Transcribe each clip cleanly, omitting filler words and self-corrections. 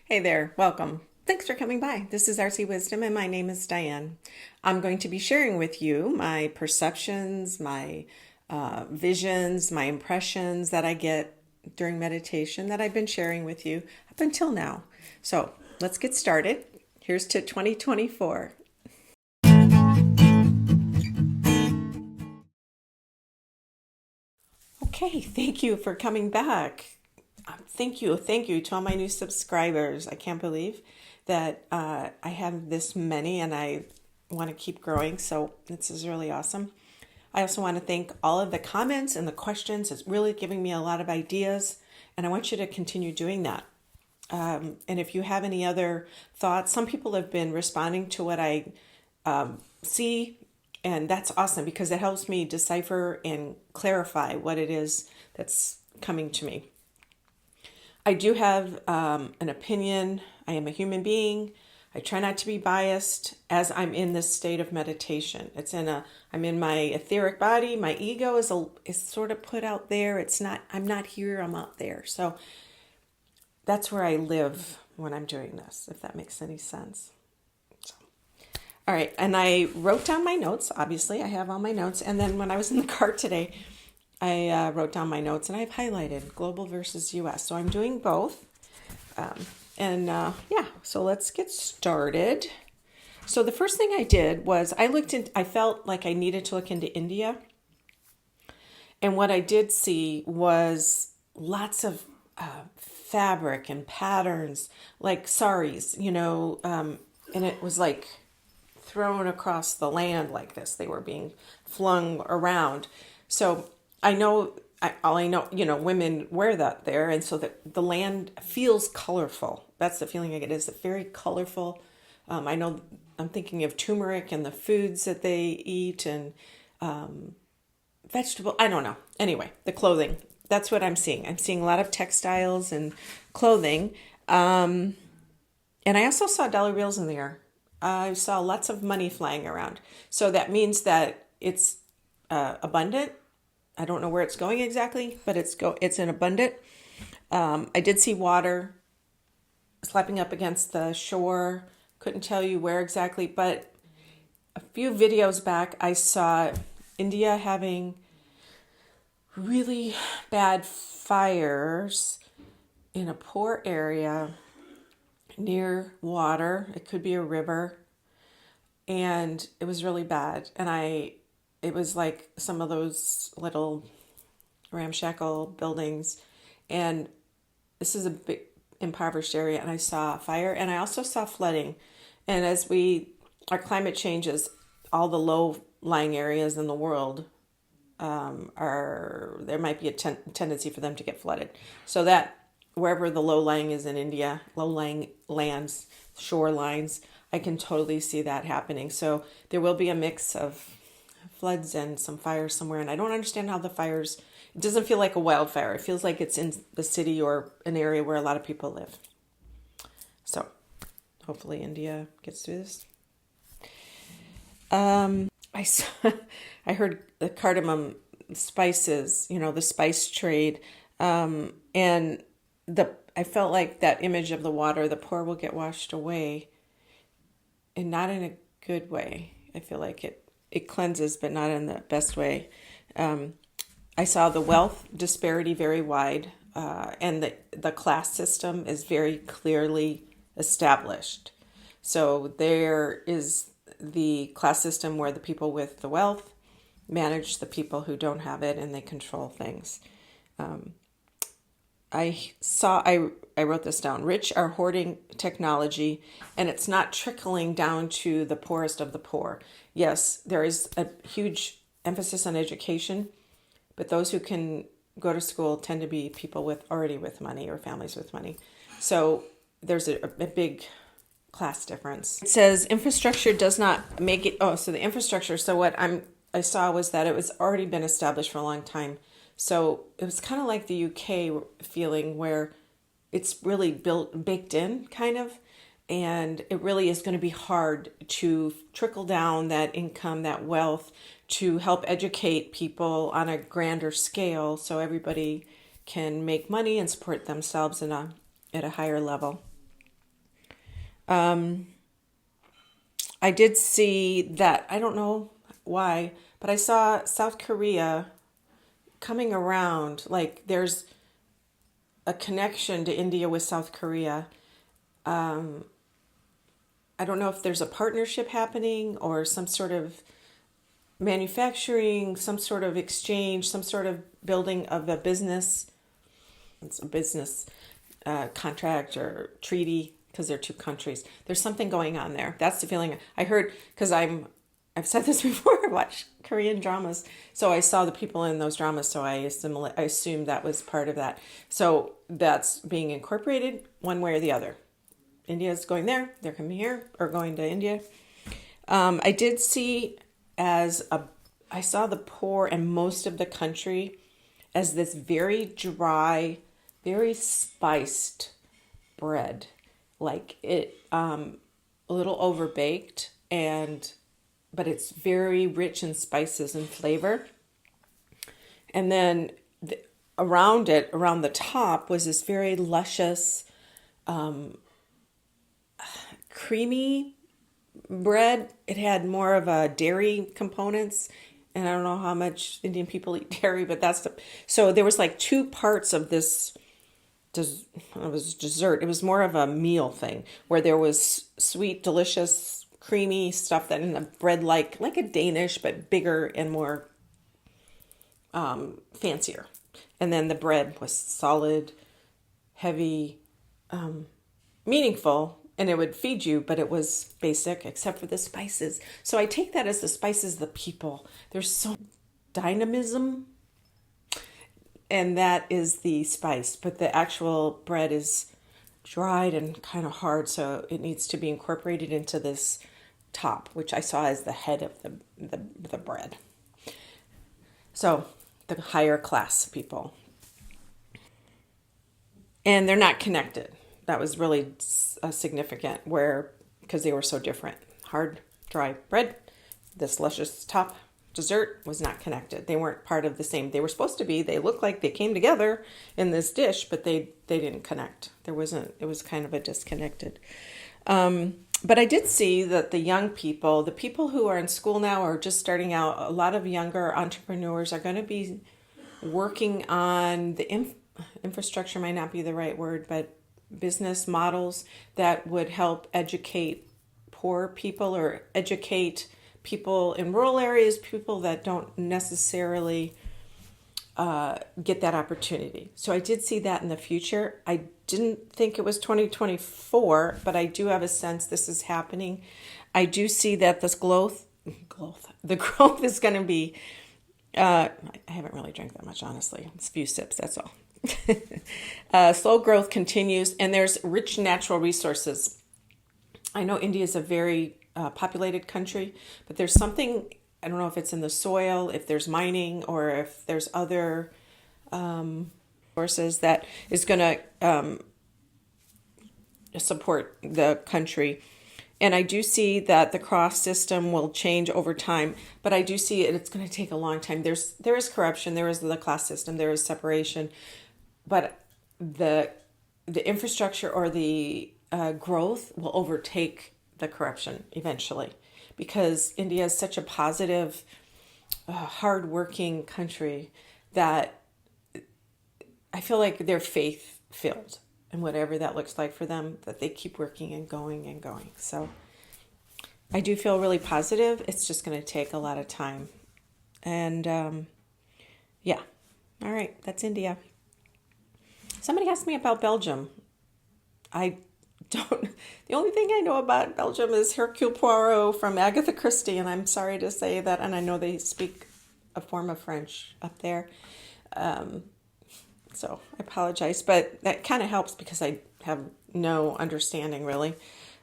Hey there, welcome. Thanks for coming by. This is ArtsyWisdom and my name is Diane. I'm going to be sharing with you my perceptions, my visions, my impressions that I get during meditation that I've been sharing with you up until now. So let's get started. Here's to 2024. Okay, thank you for coming back. Thank you to all my new subscribers. I can't believe that I have this many and I want to keep growing. So this is really awesome. I also want to thank all of the comments and the questions. It's really giving me a lot of ideas, and I want you to continue doing that. And if you have any other thoughts, some people have been responding to what I see, and that's awesome because it helps me decipher and clarify what it is that's coming to me. I do have an opinion. I am a human being. I try not to be biased as I'm in this state of meditation. I'm in my etheric body. My ego is sort of put out there. I'm not here, I'm out there. So that's where I live when I'm doing this, if that makes any sense. All right, and I wrote down my notes. Obviously, I have all my notes. And then when I was in the car today, I wrote down my notes and I've highlighted global versus US. So I'm doing both. So let's get started. So the first thing I did was I felt like I needed to look into India. And what I did see was lots of fabric and patterns, like saris, and it was like thrown across the land like this. They were being flung around. So all I know, women wear that there. And so that the land feels colorful. That's the feeling I get, is it very colorful. I know I'm thinking of turmeric and the foods that they eat and vegetable. I don't know. Anyway, the clothing, that's what I'm seeing. I'm seeing a lot of textiles and clothing. And I also saw dollar bills in the air. I saw lots of money flying around. So that means that it's abundant. I don't know where it's going exactly, but it's in abundant. I did see water slapping up against the shore. Couldn't tell you where exactly, but a few videos back, I saw India having really bad fires in a poor area near water. It could be a river, and it was really bad. And it was like some of those little ramshackle buildings, and this is a big impoverished area, and I saw fire, and I also saw flooding. And as our climate changes, all the low-lying areas in the world there might be a tendency for them to get flooded. So that wherever the low-lying is in India, low-lying lands, shorelines, I can totally see that happening. So there will be a mix of floods and some fires somewhere. And I don't understand how it doesn't feel like a wildfire. It feels like it's in the city or an area where a lot of people live. So hopefully India gets through this. I heard the cardamom spices, the spice trade. And I felt like that image of the water, the poor will get washed away, and not in a good way. I feel like it cleanses, but not in the best way. I saw the wealth disparity very wide, and the class system is very clearly established. So there is the class system where the people with the wealth manage the people who don't have it, and they control things. I wrote this down. Rich are hoarding technology, and it's not trickling down to the poorest of the poor. Yes, there is a huge emphasis on education, but those who can go to school tend to be people already with money or families with money. So there's a big class difference. It says infrastructure does not make it. Oh, so the infrastructure. So what I saw was that it was already been established for a long time. So it was kind of like the UK feeling where it's really baked in kind of, and it really is going to be hard to trickle down that income, that wealth, to help educate people on a grander scale so everybody can make money and support themselves at a higher level. I did see that, I don't know why, but I saw South Korea coming around. Like there's a connection to India with South Korea. I don't know if there's a partnership happening or some sort of manufacturing, some sort of exchange, some sort of building of a business. It's a business contract or treaty because they're two countries. There's something going on there. That's the feeling I heard because I've said this before. I watch Korean dramas, so I saw the people in those dramas. So I assumed that was part of that. So that's being incorporated one way or the other. India's going there. They're coming here or going to India. I did see I saw the poor and most of the country as this very dry, very spiced bread, like it a little overbaked, but it's very rich in spices and flavor. And then around the top was this very luscious, creamy bread. It had more of a dairy components, and I don't know how much Indian people eat dairy, but so there was like two parts of this. It was dessert. It was more of a meal thing where there was sweet, delicious, creamy stuff that in a bread like a Danish, but bigger and more fancier. And then the bread was solid, heavy, meaningful, and it would feed you, but it was basic except for the spices. So I take that as the spices, the people. There's so dynamism, and that is the spice, but the actual bread is dried and kind of hard, so it needs to be incorporated into this top, which I saw as the head of the bread. So the higher class people. And they're not connected. That was really significant because they were so different. Hard, dry bread, this luscious top dessert was not connected. They weren't part of the same. They were supposed to be. They looked like they came together in this dish, but they didn't connect. It was kind of a disconnected. But I did see that the young people, the people who are in school now or just starting out, a lot of younger entrepreneurs are going to be working on the infrastructure, might not be the right word, but business models that would help educate poor people or educate people in rural areas, people that don't necessarily get that opportunity. So I did see that in the future. I didn't think it was 2024, but I do have a sense this is happening. I do see that the growth is going to be, I haven't really drank that much, honestly. It's a few sips, that's all. Slow growth continues, and there's rich natural resources. I know India is a very populated country, but there's something, I don't know if it's in the soil, if there's mining, or if there's other sources that is going to support the country. And I do see that the cross system will change over time, but I do see it's going to take a long time. There is corruption, there is the class system, there is separation, but the infrastructure or the growth will overtake the corruption eventually, because India is such a positive, hardworking country that I feel like they're faith-filled, and whatever that looks like for them, that they keep working and going and going. So I do feel really positive. It's just going to take a lot of time. And yeah. All right. That's India. Somebody asked me about Belgium. The only thing I know about Belgium is Hercule Poirot from Agatha Christie, and I'm sorry to say that, and I know they speak a form of French up there. So I apologize, but that kind of helps because I have no understanding, really.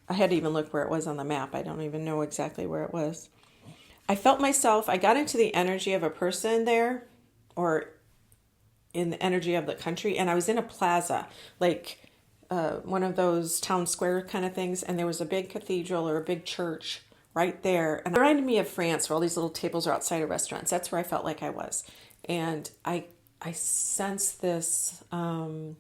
I had to even look where it was on the map. I don't even know exactly where it was. I got into the energy of a person there, or in the energy of the country, and I was in a plaza, like one of those town square kind of things, and there was a big cathedral or a big church right there. And it reminded me of France, where all these little tables are outside of restaurants. That's where I felt like I was. And I sense this, I don't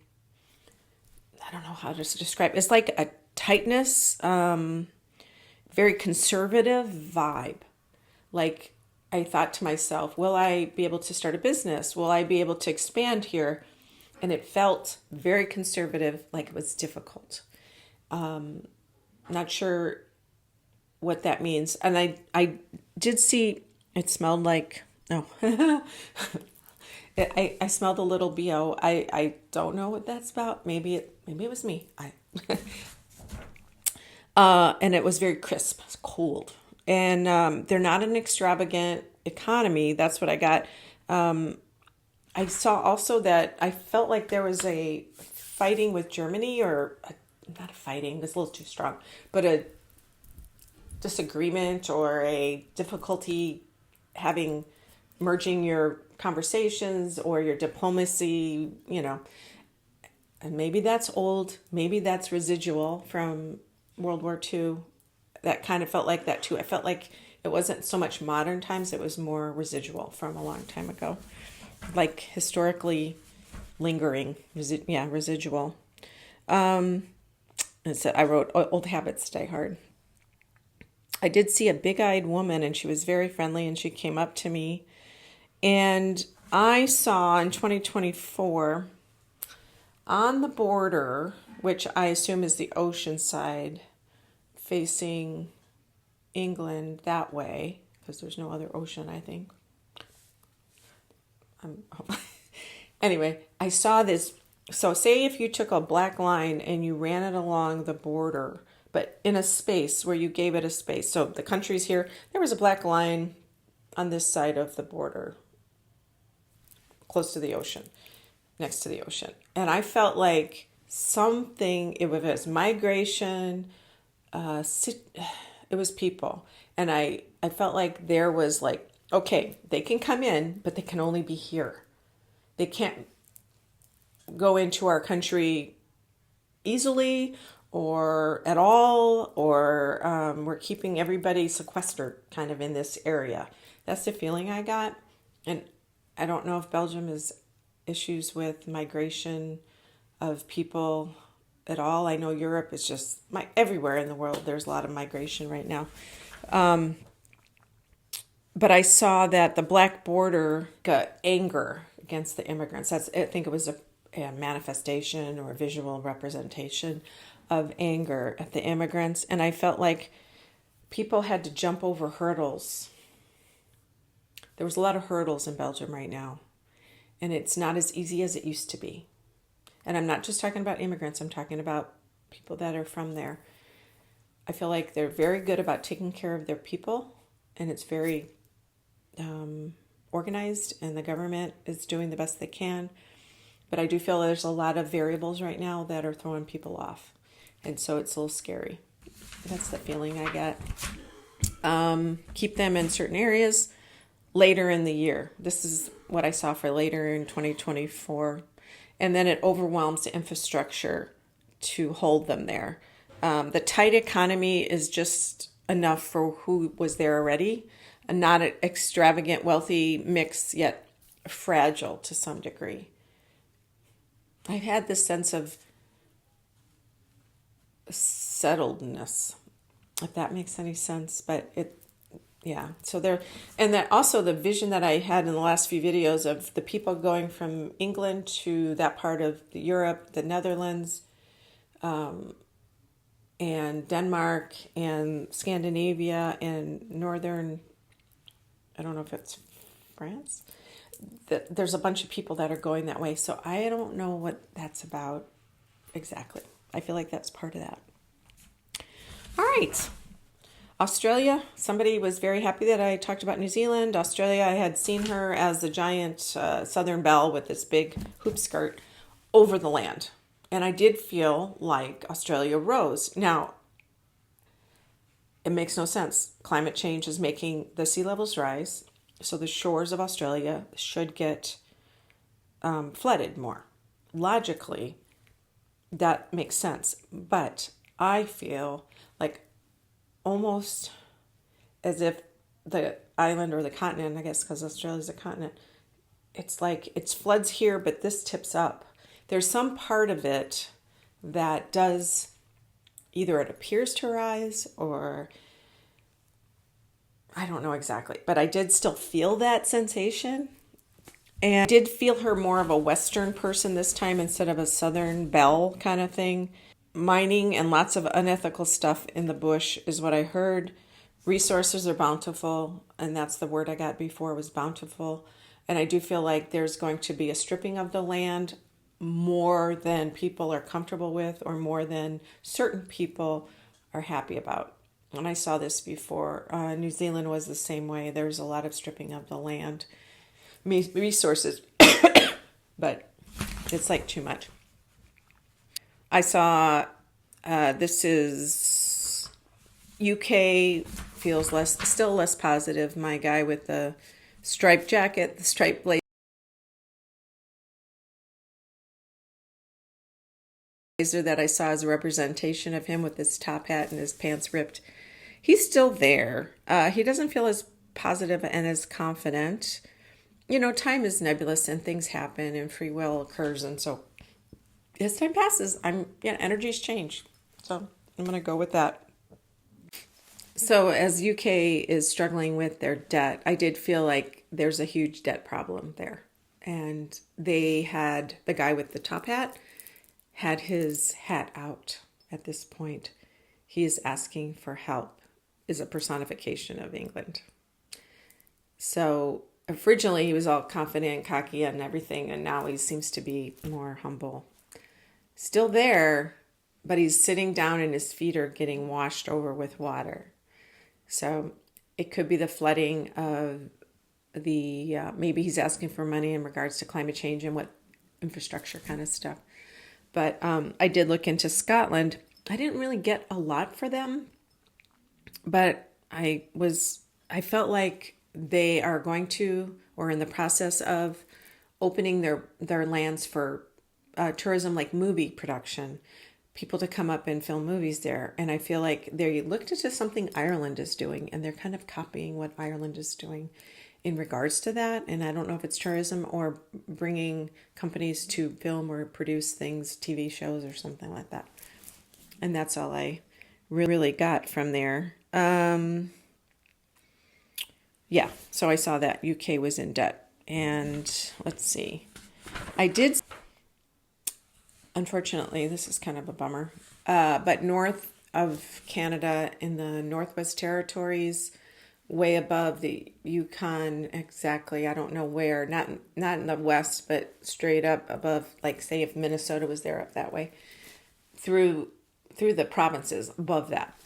know how to describe it. It's like a tightness, very conservative vibe. Like, I thought to myself, will I be able to start a business? Will I be able to expand here? And it felt very conservative, like it was difficult. Not sure what that means. And I did see, it smelled like, no, I smelled a little BO. I don't know what that's about. Maybe it was me. And it was very crisp, cold. And they're not an extravagant economy. That's what I got. I saw also that I felt like there was a fighting with Germany, not a fighting, that's a little too strong, but a disagreement or a difficulty merging your conversations or your diplomacy, and maybe that's old, maybe that's residual from World War II. That kind of felt like that too. I felt like it wasn't so much modern times, it was more residual from a long time ago. Like historically lingering, residual. And so I wrote, old habits die hard. I did see a big-eyed woman, and she was very friendly, and she came up to me. And I saw in 2024, on the border, which I assume is the ocean side, facing England that way, because there's no other ocean, I think. Anyway, I saw this. So say if you took a black line and you ran it along the border, but in a space where you gave it a space. So the country's here. There was a black line on this side of the border, close to the ocean, next to the ocean. And I felt like something, it was migration, it was people. And I felt like there was like, okay, they can come in, but they can only be here. They can't go into our country easily or at all, or we're keeping everybody sequestered kind of in this area. That's the feeling I got. And I don't know if Belgium has issues with migration of people at all. I know Europe is just everywhere in the world. There's a lot of migration right now. But I saw that the black border got anger against the immigrants. I think it was a manifestation or a visual representation of anger at the immigrants. And I felt like people had to jump over hurdles. There was a lot of hurdles in Belgium right now. And it's not as easy as it used to be. And I'm not just talking about immigrants. I'm talking about people that are from there. I feel like they're very good about taking care of their people. And it's very organized. And the government is doing the best they can. But I do feel there's a lot of variables right now that are throwing people off. And so it's a little scary. That's the feeling I get. Keep them in certain areas later in the year. This is what I saw for later in 2024. And then it overwhelms the infrastructure to hold them there. The tight economy is just enough for who was there already. And not an extravagant, wealthy mix, yet fragile to some degree. I've had this sense of settledness, if that makes any sense. But so there, and that also the vision that I had in the last few videos of the people going from England to that part of Europe, the Netherlands, and Denmark and Scandinavia and northern, I don't know if it's France. There's a bunch of people that are going that way. So I don't know what that's about exactly. I feel like that's part of that. All right. Australia. Somebody was very happy that I talked about New Zealand. Australia, I had seen her as the giant Southern Belle with this big hoop skirt over the land. And I did feel like Australia rose. Now, it makes no sense. Climate change is making the sea levels rise. So the shores of Australia should get flooded more. Logically, that makes sense. But I feel like almost as if the island or the continent, I guess because Australia is a continent, it's like it's floods here, but this tips up. There's some part of it that does either it appears to rise or I don't know exactly, but I did still feel that sensation. And I did feel her more of a Western person this time instead of a Southern belle kind of thing. Mining and lots of unethical stuff in the bush is what I heard. Resources are bountiful, and that's the word I got before was bountiful. And I do feel like there's going to be a stripping of the land more than people are comfortable with or more than certain people are happy about. And I saw this before. New Zealand was the same way. There's a lot of stripping of the land resources, but it's like too much. I saw this is UK feels still less positive. My guy with the striped jacket, the striped blazer that I saw as a representation of him with his top hat and his pants ripped. He's still there. He doesn't feel as positive and as confident. You know, time is nebulous and things happen and free will occurs. And so as time passes, energies change. So I'm going to go with that. So as UK is struggling with their debt, I did feel like there's a huge debt problem there. And they had the guy with the top hat had his hat out at this point. He is asking for help, is a personification of England. So originally he was all confident, cocky and everything, and now he seems to be more humble. Still there, but he's sitting down and his feet are getting washed over with water. So it could be the flooding of the, maybe he's asking for money in regards to climate change and what infrastructure kind of stuff. But I did look into Scotland. I didn't really get a lot for them, but I felt like they are going to, or in the process of opening their lands for tourism, like movie production, people to come up and film movies there. And I feel like they looked into something Ireland is doing, and they're kind of copying what Ireland is doing in regards to that. And I don't know if it's tourism or bringing companies to film or produce things, TV shows or something like that. And that's all I really got from there. Yeah, so I saw that UK was in debt. And let's see. I did, unfortunately, this is kind of a bummer, but north of Canada in the Northwest Territories, way above the Yukon, exactly, I don't know where, not in the west, but straight up above, like say if Minnesota was there up that way, through the provinces above that.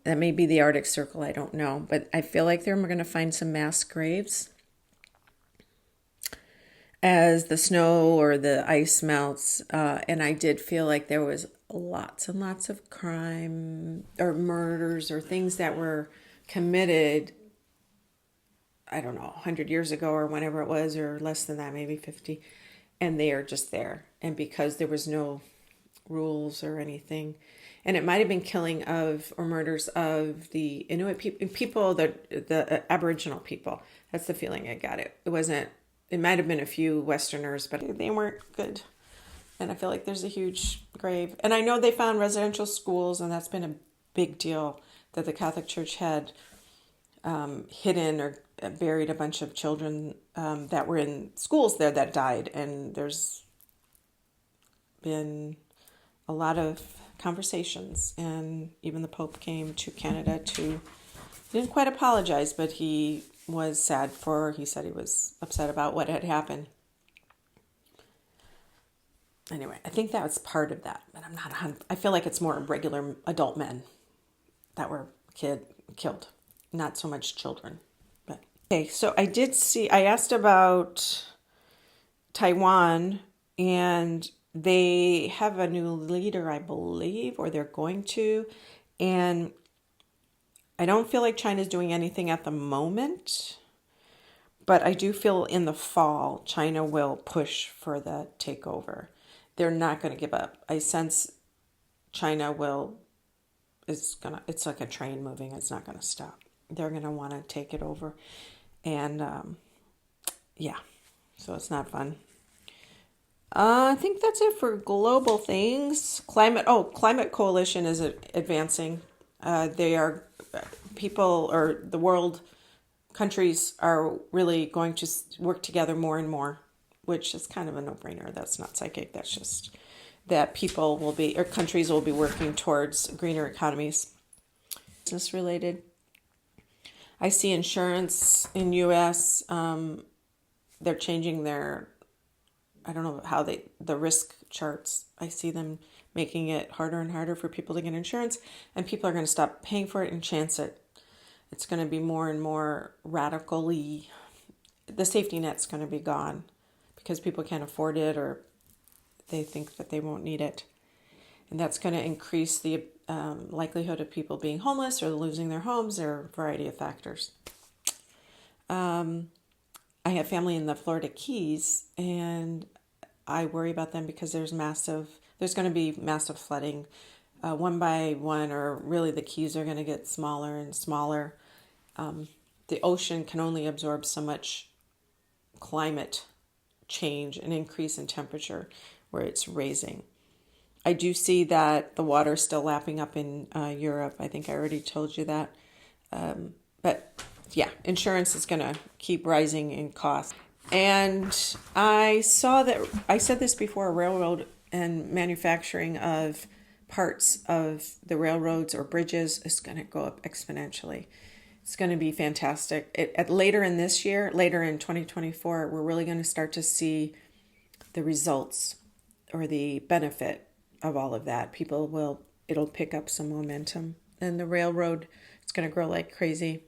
That may be the Arctic Circle, I don't know. But I feel like they're going to find some mass graves as the snow or the ice melts. And I did feel like there was lots and lots of crime or murders or things that were committed, I don't know, 100 years ago or whenever it was, or less than that, maybe 50. And they are just there. And because there was no rules or anything, and it might have been killing of or murders of the Inuit people, the Aboriginal people. That's the feeling I got. It wasn't. It might have been a few Westerners, but they weren't good. And I feel like there's a huge grave. And I know they found residential schools, and that's been a big deal that the Catholic Church had hidden or buried a bunch of children that were in schools there that died. And there's been a lot of conversations, and even the Pope came to Canada he didn't quite apologize, but he was sad he said he was upset about what had happened. Anyway, I think that was part of that, but I'm not, I feel like it's more regular adult men that were killed, not so much children. But okay, so I asked about Taiwan, and they have a new leader, I believe, or they're going to. And I don't feel like China's doing anything at the moment, but I do feel in the fall, China will push for the takeover. They're not going to give up. I sense China it's like a train moving. It's not going to stop. They're going to want to take it over. And yeah, so it's not fun. I think that's it for global things. Climate coalition is advancing. They are people, or the world countries are really going to work together more and more, which is kind of a no-brainer. That's not psychic. That's just that people will be, or countries will be working towards greener economies. Business related. I see insurance in U.S. They're changing their, I don't know how the risk charts. I see them making it harder and harder for people to get insurance, and people are going to stop paying for it and chance it. It's going to be more and more radically, the safety net's going to be gone because people can't afford it, or they think that they won't need it. And that's going to increase the likelihood of people being homeless or losing their homes, or a variety of factors. I have family in the Florida Keys, and I worry about them because there's going to be massive flooding. One by one, or really the keys are going to get smaller and smaller. The ocean can only absorb so much climate change and increase in temperature where it's raising. I do see that the water is still lapping up in Europe. I think I already told you that. But yeah, insurance is going to keep rising in cost. And I saw that, I said this before, railroad and manufacturing of parts of the railroads or bridges is going to go up exponentially. It's going to be fantastic. Later in this year, later in 2024, we're really going to start to see the results or the benefit of all of that. It'll pick up some momentum. And the railroad, it's going to grow like crazy.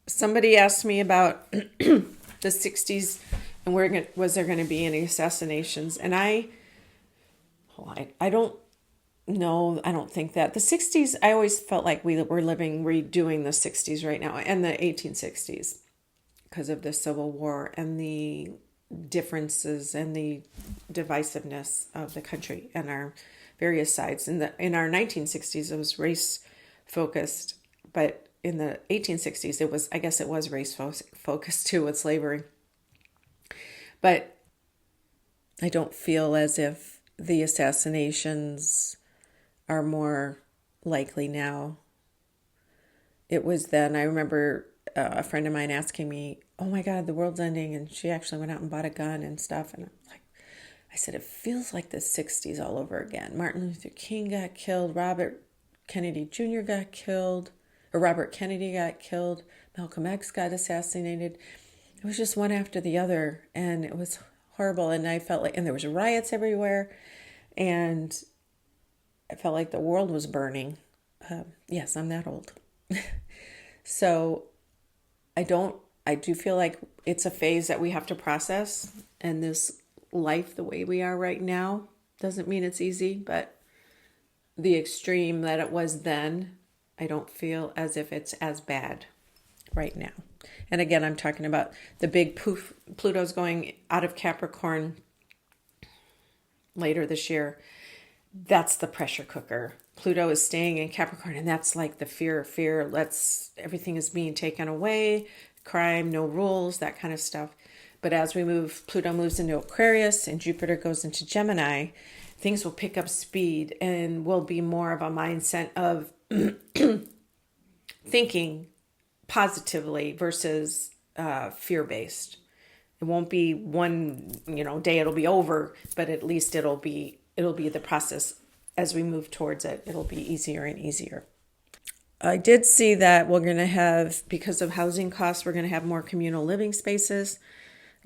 Somebody asked me about the 60s and was there going to be any assassinations? And I don't know. I don't think that. The 60s, I always felt like we were redoing the 60s right now, and the 1860s, because of the Civil War and the differences and the divisiveness of the country and our various sides. In our 1960s, it was race focused, but in the 1860s, it was race focused too with slavery. But I don't feel as if the assassinations are more likely now. It was then. I remember a friend of mine asking me, "Oh my God, the world's ending," and she actually went out and bought a gun and stuff. And I said, it feels like the 60s all over again. Martin Luther King got killed. Robert Kennedy Jr. got killed. Or Robert Kennedy got killed. Malcolm X got assassinated. It was just one after the other, and it was horrible. And I felt and there was riots everywhere, and I felt like the world was burning. Yes, I'm that old. So I do feel like it's a phase that we have to process, and this life the way we are right now doesn't mean it's easy, but the extreme that it was then, I don't feel as if it's as bad right now. And again, I'm talking about the big poof. Pluto's going out of Capricorn later this year. That's the pressure cooker. Pluto is staying in Capricorn, and that's like the fear. Everything is being taken away, crime, no rules, that kind of stuff. But as Pluto moves into Aquarius and Jupiter goes into Gemini, things will pick up speed and will be more of a mindset of thinking positively versus fear-based. It won't be one, day it'll be over, but at least it'll be the process as we move towards it. It'll be easier and easier. I did see that we're going to have, because of housing costs, we're going to have more communal living spaces.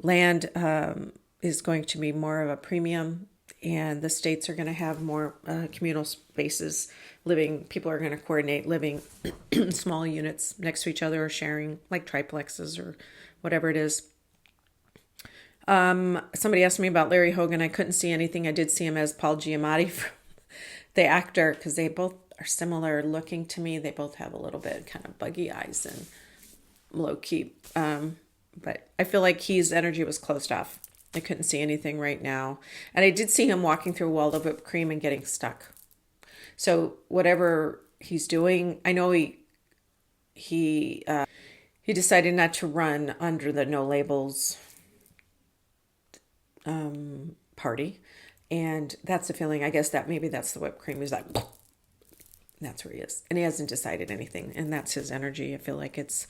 Land is going to be more of a premium, and the states are going to have more communal spaces. People are going to coordinate living in small units next to each other, or sharing like triplexes or whatever it is. Somebody asked me about Larry Hogan. I couldn't see anything. I did see him as Paul Giamatti, the actor, because they both are similar looking to me. They both have a little bit kind of buggy eyes and low key. But I feel like his energy was closed off. I couldn't see anything right now. And I did see him walking through a wall of whipped cream and getting stuck. So whatever he's doing, I know he decided not to run under the no labels party. And that's the feeling, I guess, that maybe that's the whipped cream, is that that's where he is. And he hasn't decided anything. And that's his energy. I feel like it's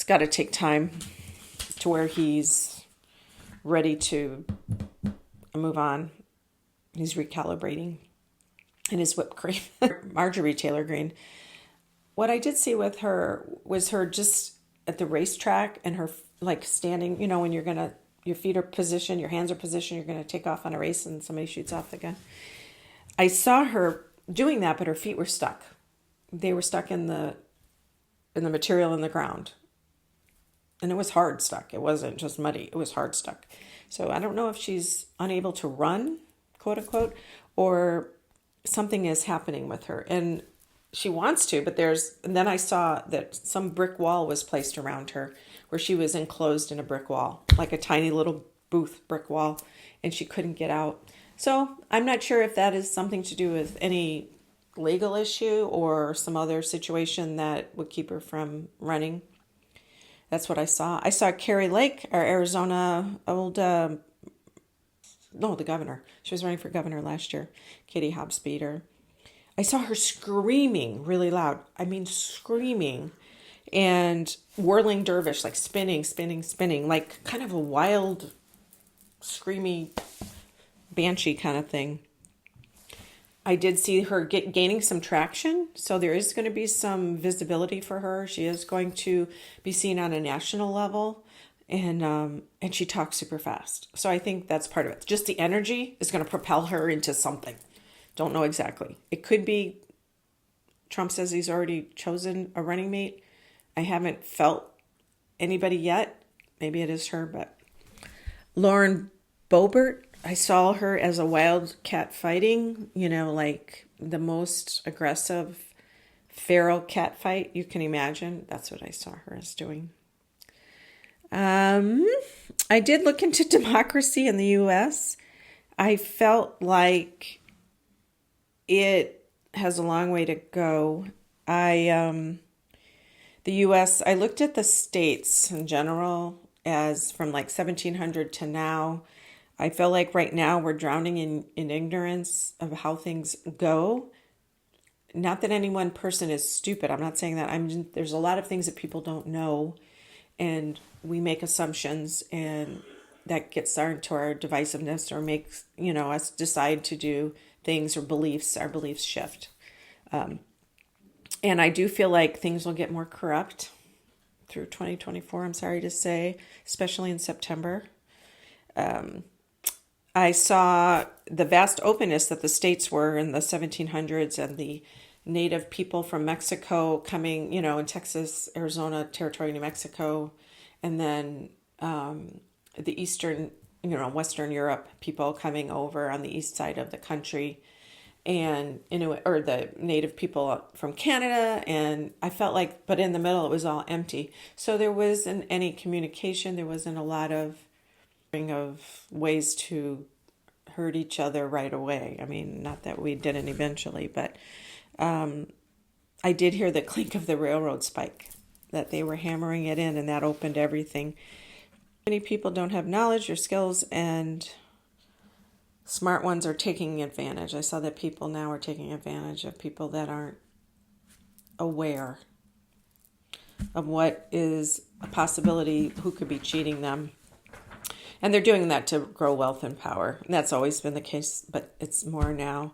got to take time to where he's ready to move on. He's recalibrating in his whipped cream. Marjorie Taylor Greene. What I did see with her was her just at the racetrack and her like standing, you know, when you're going to, your feet are positioned, your hands are positioned, you're going to take off on a race and somebody shoots off the gun. I saw her doing that, but her feet were stuck. They were stuck in the material in the ground. And it was hard stuck. It wasn't just muddy. It was hard stuck. So I don't know if she's unable to run, quote unquote, or something is happening with her. And she wants to, but and then I saw that some brick wall was placed around her where she was enclosed in a brick wall, like a tiny little booth brick wall, and she couldn't get out. So I'm not sure if that is something to do with any legal issue or some other situation that would keep her from running. That's what I saw. I saw Kari Lake, our Arizona the governor. She was running for governor last year. Katie Hobbs beat her. I saw her screaming really loud. I mean, screaming and whirling dervish, like spinning, like kind of a wild, screamy, banshee kind of thing. I did see her gaining some traction, so there is going to be some visibility for her. She is going to be seen on a national level, and she talks super fast. So I think that's part of it. Just the energy is going to propel her into something. Don't know exactly. It could be Trump says he's already chosen a running mate. I haven't felt anybody yet. Maybe it is her, but Lauren Boebert, I saw her as a wildcat fighting, you know, like the most aggressive feral cat fight you can imagine. That's what I saw her as doing. I did look into democracy in the U.S. I felt like it has a long way to go. The U.S., I looked at the states in general as from like 1700 to now. I feel like right now we're drowning in ignorance of how things go. Not that any one person is stupid. I'm not saying that. There's a lot of things that people don't know, and we make assumptions, and that gets into our divisiveness or makes, you know, us decide to do things or our beliefs shift. And I do feel like things will get more corrupt through 2024, I'm sorry to say, especially in September. I saw the vast openness that the states were in the 1700s and the native people from Mexico coming, you know, in Texas, Arizona, territory, New Mexico, and then the Eastern, you know, Western Europe people coming over on the east side of the country, and or the native people from Canada. And I felt like, but in the middle, it was all empty. So there wasn't any communication. There wasn't a lot of ways to hurt each other right away. I mean, not that we didn't eventually, but I did hear the clink of the railroad spike, that they were hammering it in, and that opened everything. Many people don't have knowledge or skills, and smart ones are taking advantage. I saw that people now are taking advantage of people that aren't aware of what is a possibility, who could be cheating them. And they're doing that to grow wealth and power. And that's always been the case, but it's more now.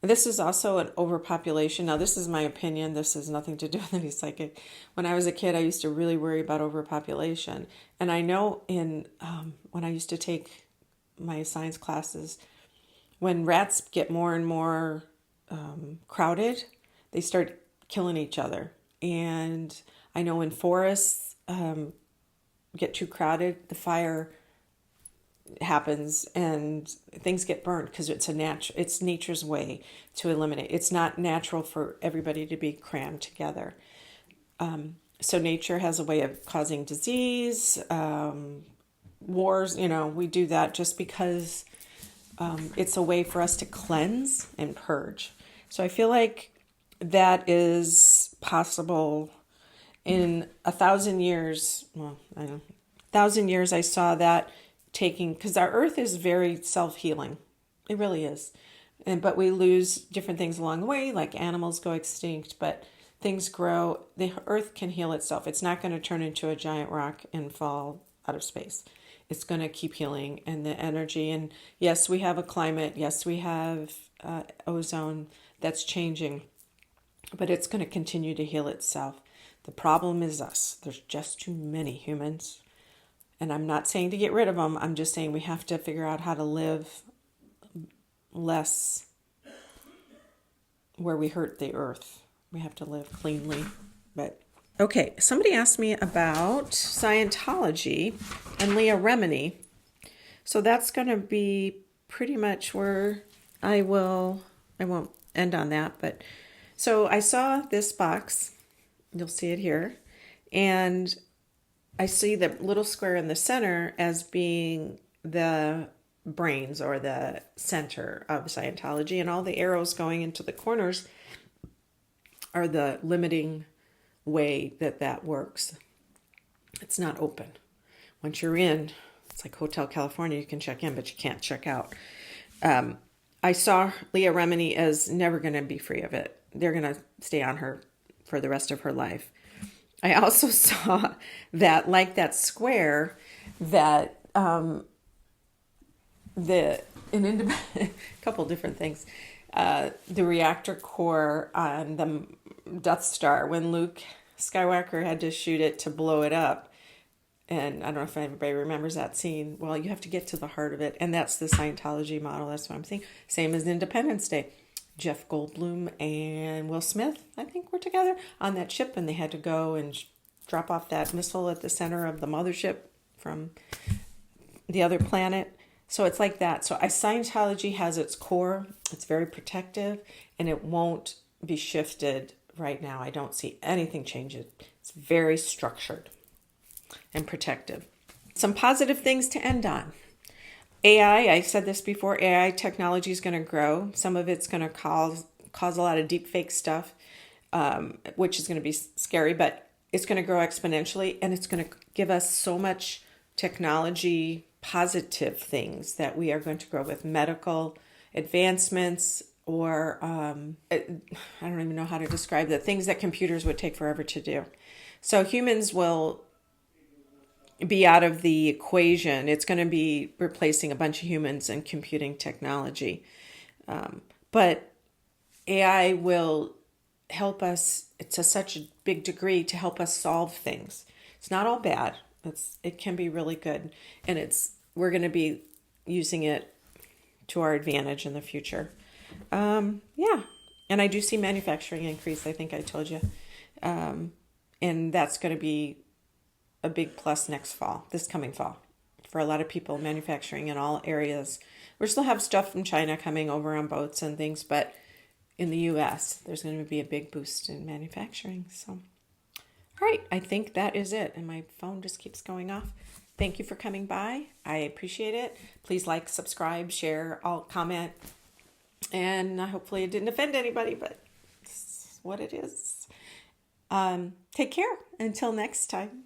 And this is also an overpopulation. Now, this is my opinion. This has nothing to do with any psychic. When I was a kid, I used to really worry about overpopulation. And I know when I used to take my science classes, when rats get more and more crowded, they start killing each other. And I know when forests get too crowded, the fire happens and things get burned, because it's nature's way to eliminate. It's not natural for everybody to be crammed together. So nature has a way of causing disease, wars. You know, we do that just because it's a way for us to cleanse and purge. So I feel like that is possible in 1,000 years. Well, I don't know, 1,000 years I saw that taking, because our earth is very self-healing. It really is. But we lose different things along the way, like animals go extinct, but things grow. The earth can heal itself. It's not going to turn into a giant rock and fall out of space. It's going to keep healing, and the energy. And yes, we have a climate. Yes, we have ozone that's changing, but it's going to continue to heal itself. The problem is us. There's just too many humans. And I'm not saying to get rid of them. I'm just saying we have to figure out how to live less where we hurt the earth. We have to live cleanly. But okay, somebody asked me about Scientology and Leah Remini. So that's going to be pretty much where I won't end on that, but so I saw this box. You'll see it here. And I see the little square in the center as being the brains or the center of Scientology, and all the arrows going into the corners are the limiting way that works. It's not open. Once you're in, it's like Hotel California, you can check in, but you can't check out. I saw Leah Remini as never going to be free of it. They're going to stay on her for the rest of her life. I also saw that, like that square, that a couple different things. The reactor core on the Death Star, when Luke Skywalker had to shoot it to blow it up. And I don't know if anybody remembers that scene. Well, you have to get to the heart of it. And that's the Scientology model. That's what I'm saying. Same as Independence Day. Jeff Goldblum and Will Smith, I think, were together on that ship. And they had to go and drop off that missile at the center of the mothership from the other planet. So it's like that. So Scientology has its core. It's very protective. And it won't be shifted right now. I don't see anything changing. It's very structured and protective. Some positive things to end on. AI, I said this before, AI technology is going to grow. Some of it's going to cause a lot of deep fake stuff, which is going to be scary, but it's going to grow exponentially, and it's going to give us so much technology, positive things that we are going to grow with medical advancements, or I don't even know how to describe the things that computers would take forever to do. So humans will be out of the equation. It's going to be replacing a bunch of humans and computing technology. But AI will help us to such a big degree to help us solve things. It's not all bad. It can be really good. And we're going to be using it to our advantage in the future. Yeah. And I do see manufacturing increase. I think I told you. And that's going to be a big plus this coming fall, for a lot of people, manufacturing in all areas. We still have stuff from China coming over on boats and things, but in the U.S., there's going to be a big boost in manufacturing. So, all right, I think that is it. And my phone just keeps going off. Thank you for coming by. I appreciate it. Please like, subscribe, share, comment. And hopefully it didn't offend anybody, but it's what it is. Take care. Until next time.